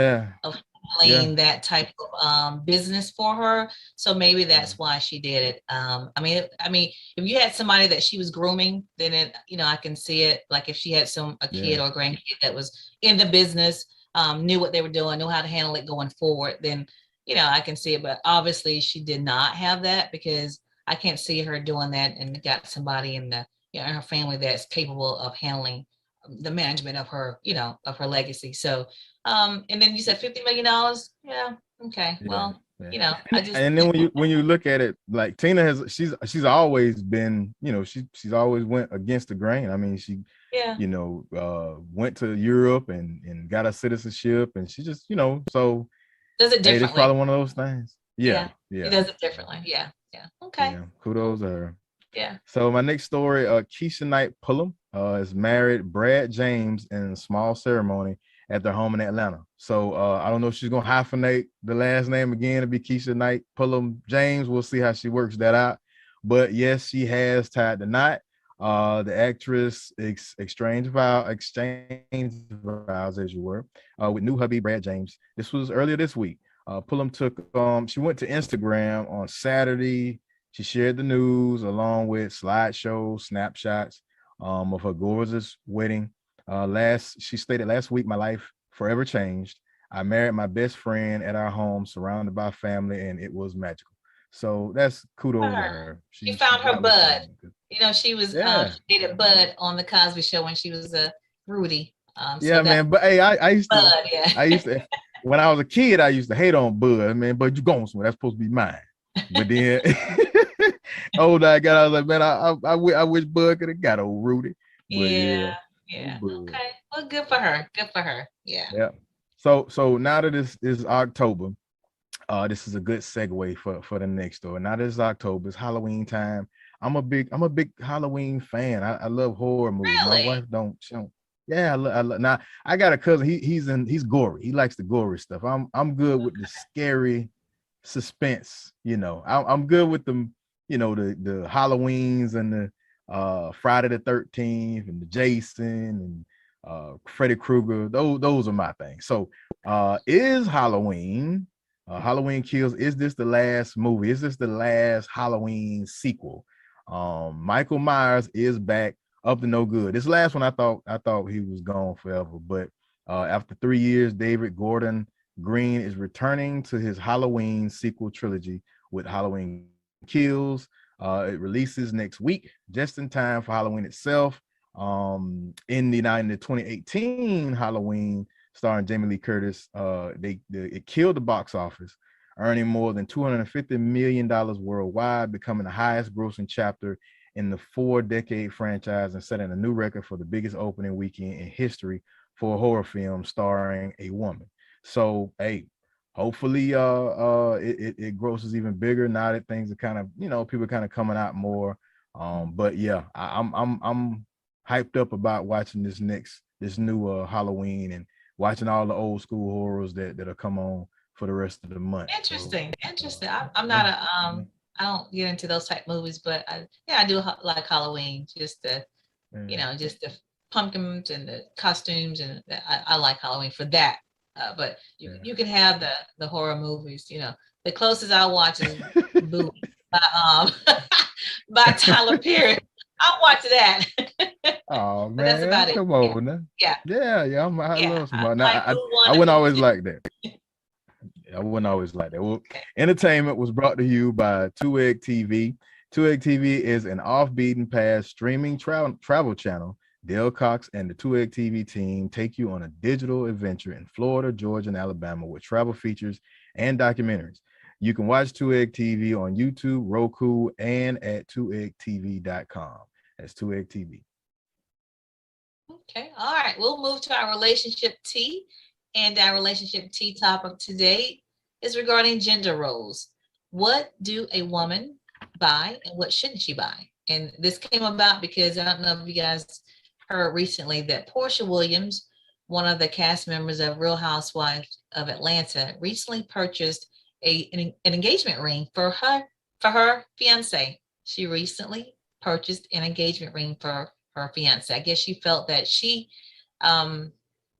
of handling that type of business for her. So maybe that's why she did it. I mean, if you had somebody that she was grooming, then I can see it. Like if she had a kid or a grandkid that was in the business, knew what they were doing, knew how to handle it going forward, then I can see it. But obviously, she did not have that, because I can't see her doing that and got somebody in her family that's capable of handling the management of her, of her legacy. So, and then you said $50 million. Yeah. Okay. Yeah. Well, and then when you look at it, like Tina she's always been, she's always went against the grain. I mean, she, went to Europe and got a citizenship, and she just, so does it differently. It's probably one of those things. Yeah. It does it differently. Yeah. Okay. Yeah. Kudos to her. Yeah. So my next story, Keisha Knight Pullum is married Brad James in a small ceremony at their home in Atlanta. So I don't know if she's gonna hyphenate the last name again to be Keisha Knight Pullum James. We'll see how she works that out. But yes, she has tied the knot. The actress exchanged vows, as you were, with new hubby Brad James. This was earlier this week. Pullum she went to Instagram on Saturday. She shared the news along with slideshows, snapshots of her gorgeous wedding. She stated last week, my life forever changed. I married my best friend at our home, surrounded by family, and it was magical. So that's kudos to Her. her. She She found her got what she bud. wanted. You know, she was Yeah, she dated Bud on the Cosby Show when she was a Rudy. So yeah, that man. But hey, Bud, yeah. I used to, when I was a kid, I used to hate on Bud, man. But you going somewhere? That's supposed to be mine. But then, older I got, I was like, man, I wish Bud could have got old Rudy. But Yeah, yeah, yeah. Bud. Okay. Well, good for her. Good for her. Yeah. Yeah. So now that this is October, this is a good segue for the next story. Now that it's October, it's Halloween time. I'm a big Halloween fan. I love horror movies. My Really? wife don't. She don't. Yeah, now I got a cousin. He's gory. He likes the gory stuff. I'm good with the scary suspense. I'm good with them. The Halloweens and the Friday the 13th and the Jason and Freddy Krueger. Those are my things. So is Halloween Kills, is this the last movie? Is this the last Halloween sequel? Michael Myers is back, up to no good. This last one, I thought he was gone forever, but after 3 years, David Gordon Green is returning to his Halloween sequel trilogy with Halloween Kills. It releases next week, just in time for Halloween itself. In the 2018 Halloween, starring Jamie Lee Curtis, it killed the box office, earning more than $250 million worldwide, becoming the highest grossing chapter in the 4-decade franchise and setting a new record for the biggest opening weekend in history for a horror film starring a woman. So, hey, hopefully it grosses even bigger now that things are kind of, people kind of coming out more. But yeah, I'm hyped up about watching this new Halloween and watching all the old school horrors that'll come on for the rest of the month. Interesting. Interesting. I'm Yeah, not a yeah, I don't get into those type movies, but I do like Halloween. yeah. Just the pumpkins and the costumes, and I like Halloween for that. But you can have the horror movies. The closest I watch is Boo by by Tyler Perry. I'll watch that. Oh But that's man, about it. come Yeah, on now. yeah, Yeah. I yeah. love some. I Now, like Boo I one and wouldn't Boo always two. like that. I wouldn't always like that. Well, Okay. entertainment was brought to you by 2Egg TV. 2Egg TV is an off-beaten path streaming travel channel. Dale Cox and the 2Egg TV team take you on a digital adventure in Florida, Georgia, and Alabama with travel features and documentaries. You can watch 2Egg TV on YouTube, Roku, and at 2eggtv.com. That's 2Egg TV. Okay. All right. We'll move to our relationship tea. And our relationship tea topic today is regarding gender roles. What do a woman buy and what shouldn't she buy? And this came about because I don't know if you guys heard recently that Portia Williams, one of the cast members of Real Housewives of Atlanta, recently purchased an engagement ring for her fiance. She recently purchased an engagement ring for her fiance. I guess she felt that she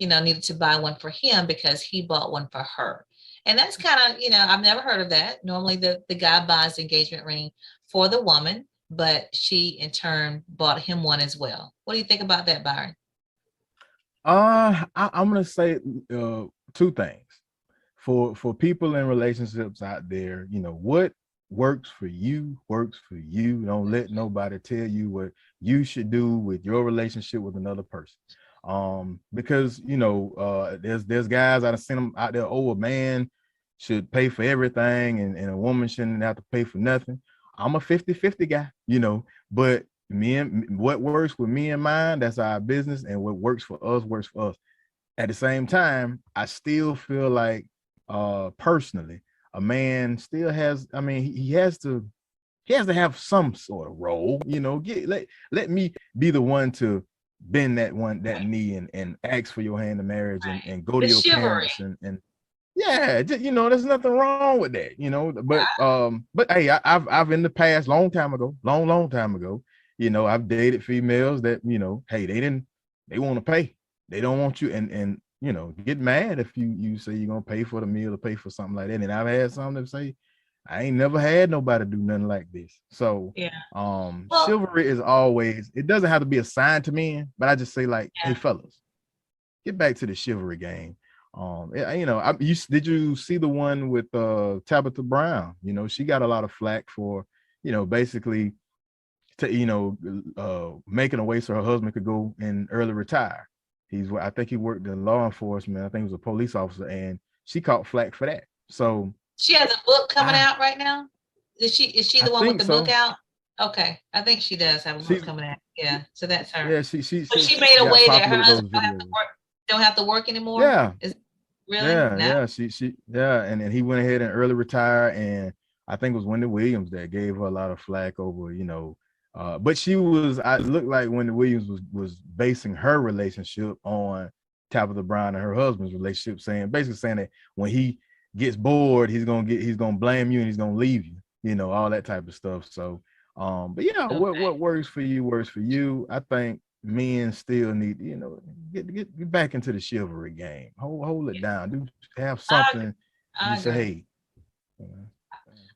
needed to buy one for him because he bought one for her. And that's kind of, I've never heard of that. Normally the guy buys the engagement ring for the woman, but she in turn bought him one as well. What do you think about that, Byron? I'm gonna say two things for people in relationships out there. What works for you works for you. Don't let nobody tell you what you should do with your relationship with another person. Because there's guys I've seen them out there. Oh, a man should pay for everything, and a woman shouldn't have to pay for nothing. I'm a 50-50 guy, but what works with me and mine, that's our business, and what works for us works for us. At the same time, I still feel like personally, a man still has, I mean, he has to have some sort of role, let me be the one to bend that knee and ask for your hand in marriage and go to The your chivalry. parents and yeah, there's nothing wrong with that, but hey, I've in the past, long time ago, I've dated females that, hey, they want to pay. They don't want you and get mad if you say you're gonna pay for the meal or pay for something like that. And I've had some that say, I ain't never had nobody do nothing like this. So Yeah. Well, chivalry is always, it doesn't have to be assigned to men, but I just say like, hey yeah. fellas, get back to the chivalry game. You know, did you see the one with Tabitha Brown? You know, she got a lot of flack for, you know, basically to, you know, making a way so her husband could go and early retire. I think he worked in law enforcement. I think he was a police officer, and she caught flack for that. So She has a book coming I out right now. Is she I the one with think the book so. out? Okay, I think she does have a book She's coming out. Yeah, so that's her. yeah, But she she made a got way that popular her with those husband videos. don't have to work anymore. Yeah, Is really now? yeah, and then he went ahead and early retired, and I think it was Wendy Williams that gave her a lot of flack over, you know, but I looked like Wendy Williams was basing her relationship on Tabitha Brown and her husband's relationship, basically saying that when he gets bored, he's gonna blame you and he's gonna leave you, you know, all that type of stuff. So, but yeah, Okay. what works for you works for you. I think men still need, you know, get back into the chivalry game. Hold it down. Do have I something. I You say, agree. hey, uh,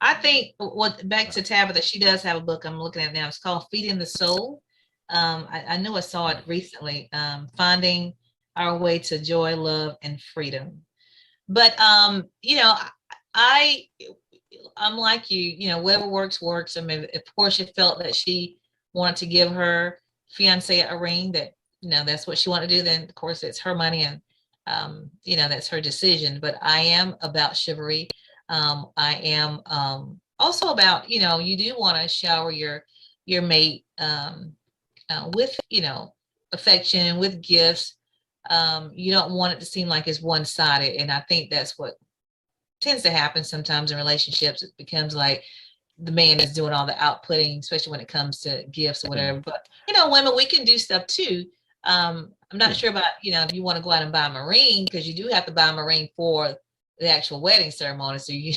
I think what back to Tabitha, she does have a book I'm looking at now. It's called Feeding the Soul. I knew I saw it recently. Finding our way to joy, love, and freedom. But you know, I I'm like you know, whatever works, works. I mean, if Portia felt that she wanted to give her fiance a ring, that you know, that's what she wanted to do, then of course it's her money and you know, that's her decision. But I am about chivalry. I am also about, you know, you do want to shower your mate with, you know, affection, with gifts. You don't want it to seem like it's one-sided, and I think that's what tends to happen sometimes in relationships. It becomes like the man is doing all the outputting, especially when it comes to gifts or yeah, whatever. But you know, women, we can do stuff too. I'm not yeah, sure about, you know, if you want to go out and buy a ring, because you do have to buy a ring for the actual wedding ceremony. So you,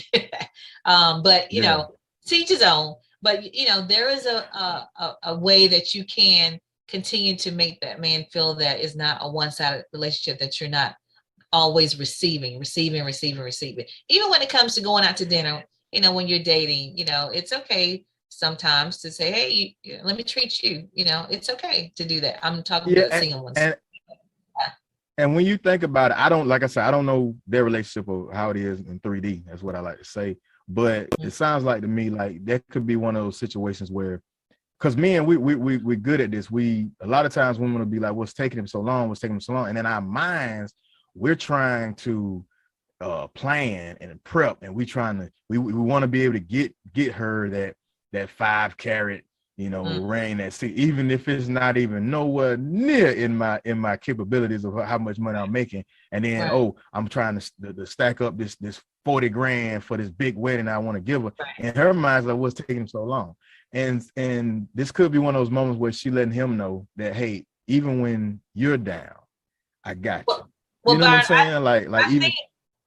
but you yeah, know, to each his own. But you know, there is a way that you can continue to make that man feel that it's not a one-sided relationship, that you're not always receiving. Even when it comes to going out to dinner, you know, when you're dating, you know, it's okay sometimes to say, hey, let me treat you. You know, it's okay to do that. I'm talking to yeah. the single ones. And when you think about it, I don't, like I said, I don't know their relationship or how it is in 3D. That's what I like to say. But it sounds like to me like that could be one of those situations where, because men, we're good at this. A lot of times women will be like, what's taking him so long? What's taking him so long? And in our minds, we're trying to plan and prep, and we want to be able to get her that 5 carat, you know, Mm, ring, that see, even if it's not even nowhere near in my capabilities of how much money I'm making. And then, right, oh, I'm trying to stack up this 40 grand for this big wedding I want to give her. right. In her mind's like, what's taking so long? And this could be one of those moments where she letting him know that, hey, even when you're down, I got you. Well, You well, know what I'm Byron, saying? Like I even think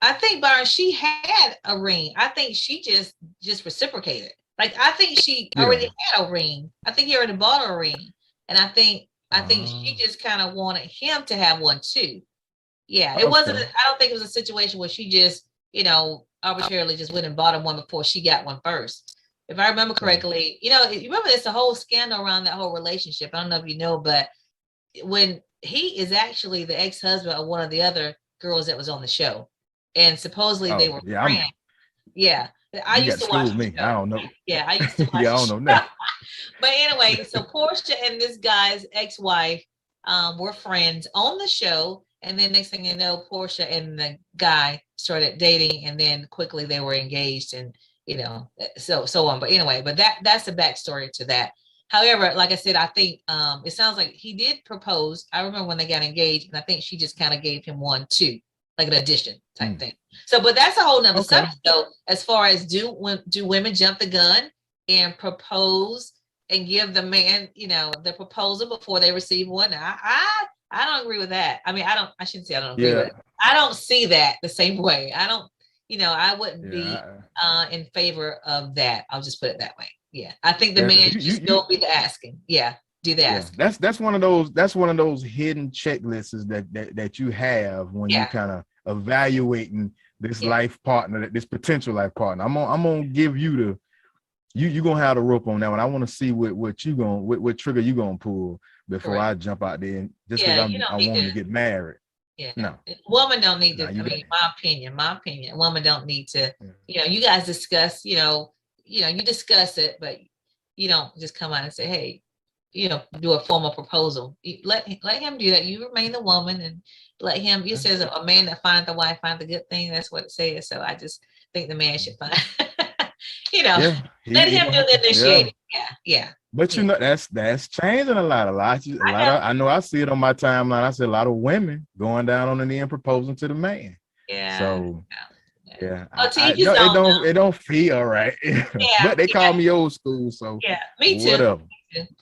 I think Byron, she had a ring. I think she just reciprocated. Like I think she yeah. already had a ring. I think he already bought her a ring, and I think she Oh, just kind of wanted him to have one too. Yeah, it wasn't. okay. I don't think it was a situation where she just, you know, arbitrarily just went and bought him one before she got one first. If I remember Yeah. correctly, you know, you remember there's a whole scandal around that whole relationship. I don't know if you know, but when he is actually the ex-husband of one of the other girls that was on the show, and supposedly they Oh, were yeah. friends. Yeah, I You got used to to watch school the me. I show. don't know. Yeah, I used to watch Yeah, I the don't know show. nothing. But anyway, so Portia and this guy's ex-wife were friends on the show, and then next thing you know, Portia and the guy started dating, and then quickly they were engaged, and you know, so on. But anyway, but that's the backstory to that. However, like I said, I think it sounds like he did propose. I remember when they got engaged, and I think she just kind of gave him one too, like an addition type Mm, thing. So, but that's a whole nother okay. subject. So, as far as do women jump the gun and propose and give the man, you know, the proposal before they receive one? I don't agree with that. I mean, I shouldn't say I don't agree with Yeah. it. I don't see that the same way. I don't, you know, I wouldn't be Yeah. in favor of that. I'll just put it that way. Yeah. I think the Yeah. man Because should still be the asking. Yeah. Do the yeah. asking. That's one of those hidden checklists that you have when you Yeah. kind of evaluating this life partner, this potential life partner. I'm gonna give you the you gonna have the rope on that one. I want to see what you gonna what trigger you gonna pull before I jump out there and just because I want to get married. Yeah. No. Woman don't need to, I mean, my opinion, woman don't need to, you guys discuss, you discuss it, but you don't just come out and say, hey, do a formal proposal. Let him do that. You remain the woman and let him, it says a man that finds the wife finds the good thing. That's what it says. So I just think the man should find, let him do the initiating. Yeah. But that's changing a lot. I know I see it on my timeline. I see a lot of women going down on the knee and proposing to the man. Yeah. So it don't feel right. But they call me old school, so me too. Whatever.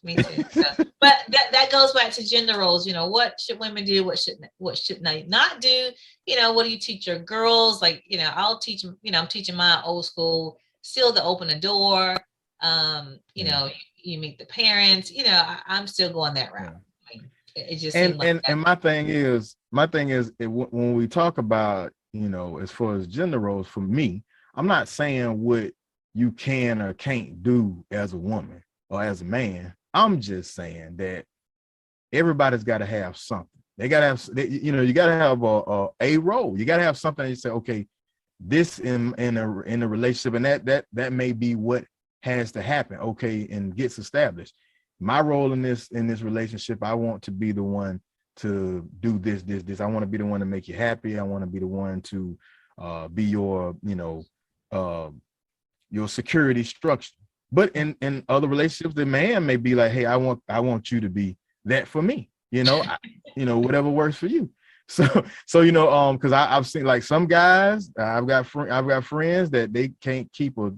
Me too. So, but that goes back to gender roles. What should women do? What should they not do? What do you teach your girls? Like, I'll teach them. I'm teaching my old school still to open the door. You meet the parents. I'm still going that route. It just and my thing is when we talk about as far as gender roles, for me, I'm not saying what you can or can't do as a woman or as a man. I'm just saying that everybody's got to have something. They got to have, you got to have a role. You got to have something that you say, okay, this in a relationship, and that may be what has to happen, okay, and gets established. My role in this relationship, I want to be the one to do this. I want to be the one to make you happy. I want to be the one to be your, your security structure. But in other relationships, the man may be like, hey, I want you to be that for me, whatever works for you. So because I've seen like some guys, I've got friends that they can't keep a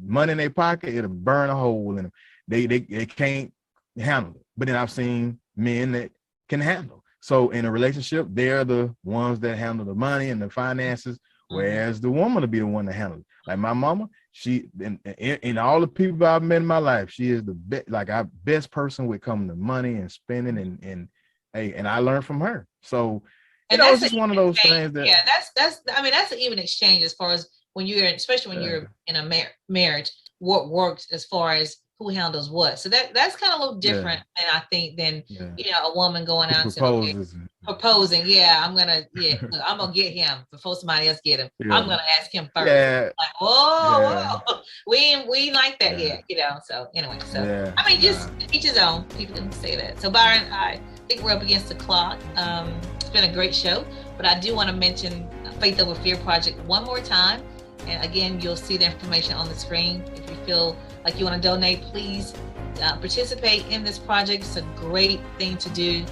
money in their pocket, it'll burn a hole in them. They can't handle it. But then I've seen men that can handle. So in a relationship, they're the ones that handle the money and the finances, whereas the woman will be the one to handle it. Like my mama, she in all the people I've met in my life, she is the best person when it comes to money and spending and I learned from her. So it's just one of those things that that's an even exchange as far as when you're especially when you're in a marriage, what works as far as who handles what. So that's kind of a little different than I think than a woman going out and saying, proposing. I'm gonna get him before somebody else get him. I'm gonna ask him first. Like, whoa, we ain't like that yet, So anyway, just each his own. People can say that. So Byron, I think we're up against the clock. It's been a great show, but I do want to mention Faith Over Fear Project one more time. And again, you'll see the information on the screen. If you feel like you want to donate, please participate in this project. It's a great thing to do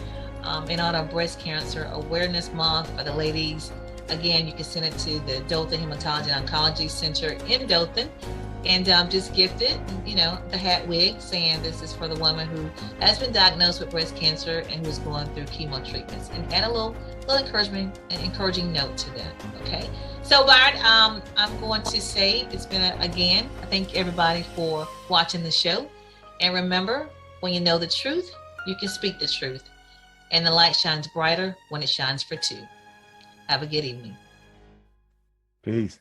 in honor of Breast Cancer Awareness Month for the ladies. Again, you can send it to the Dothan Hematology and Oncology Center in Dothan and just gift it, the hat wig saying this is for the woman who has been diagnosed with breast cancer and who's going through chemo treatments, and add a little encouraging note to that. Okay. So Byron, I'm going to say it's been I thank everybody for watching the show. And remember, when you know the truth, you can speak the truth. And the light shines brighter when it shines for two. Have a good evening. Peace.